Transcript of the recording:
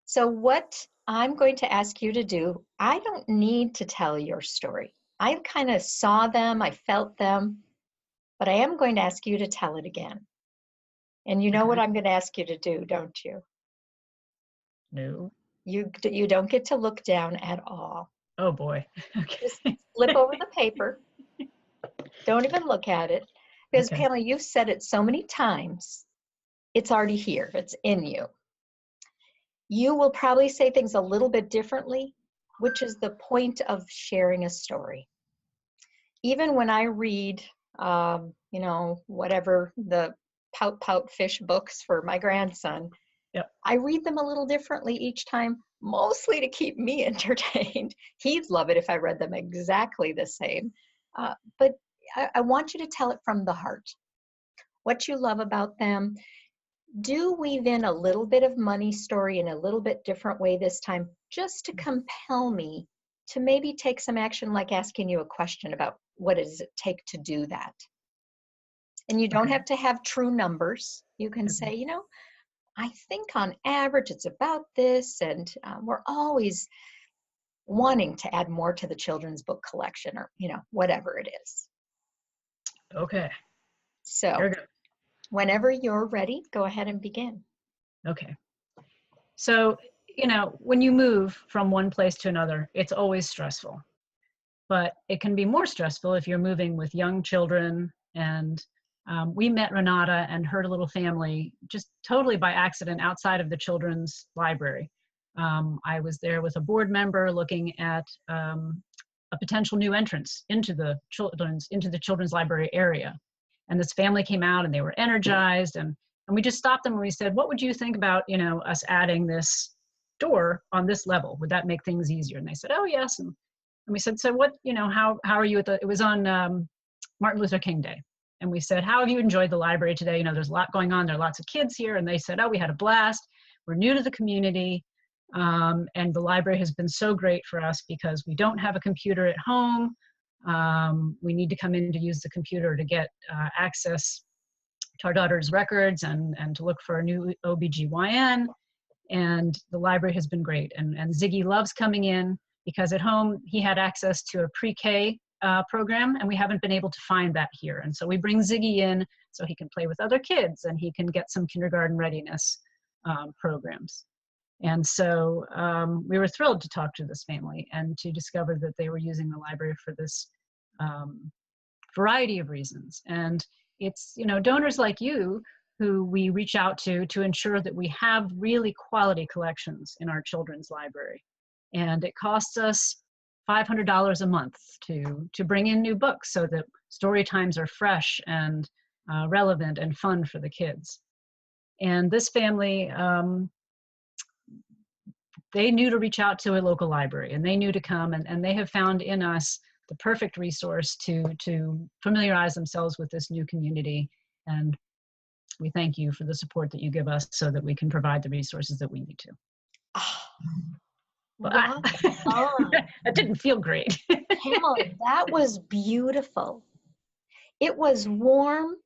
So what I'm going to ask you to do, I don't need to tell your story. I kind of saw them, I felt them, but I am going to ask you to tell it again. And you know what Okay. I'm going to ask you to do, don't you? No. You don't get to look down at all. Oh boy. Just Okay. flip over the paper. Don't even look at it. Because Okay. Pamela, you've said it so many times, it's already here. It's in you. You will probably say things a little bit differently, which is the point of sharing a story. Even when I read, whatever the pout pout fish books for my grandson, Yep. I read them a little differently each time, mostly to keep me entertained. He'd love it if I read them exactly the same. But I want you to tell it from the heart. What you love about them. Do weave in a little bit of money story in a little bit different way this time, just to compel me to maybe take some action, like asking you a question about what does it take to do that. And you don't Okay. have to have true numbers. You can Okay. say, I think on average it's about this, and we're always wanting to add more to the children's book collection, or whatever it is. Okay. Here So we go. whenever you're ready, go ahead and begin. Okay. So, when you move from one place to another, it's always stressful. But it can be more stressful if you're moving with young children. And we met Renata and her little family just totally by accident outside of the children's library. I was there with a board member looking at a potential new entrance into the children's library area. And this family came out and they were energized, and we just stopped them and we said, what would you think about, us adding this door on this level? Would that make things easier? And they said, oh yes. And we said, so what, how are you it was on Martin Luther King Day. And we said, how have you enjoyed the library today? There's a lot going on. There are lots of kids here. And they said, oh, we had a blast. We're new to the community. And the library has been so great for us because we don't have a computer at home. We need to come in to use the computer to get access to our daughter's records and to look for a new OBGYN. And the library has been great. And Ziggy loves coming in because at home he had access to a pre-K program, and we haven't been able to find that here. And so we bring Ziggy in so he can play with other kids and he can get some kindergarten readiness programs. And so we were thrilled to talk to this family and to discover that they were using the library for this variety of reasons. And it's, donors like you who we reach out to ensure that we have really quality collections in our children's library. And it costs us $500 a month to bring in new books so that story times are fresh and relevant and fun for the kids. And this family, they knew to reach out to a local library, and they knew to come, and they have found in us the perfect resource to familiarize themselves with this new community. And we thank you for the support that you give us so that we can provide the resources that we need to. Oh, But wow. that didn't feel great. Pamela, that was beautiful. It was warm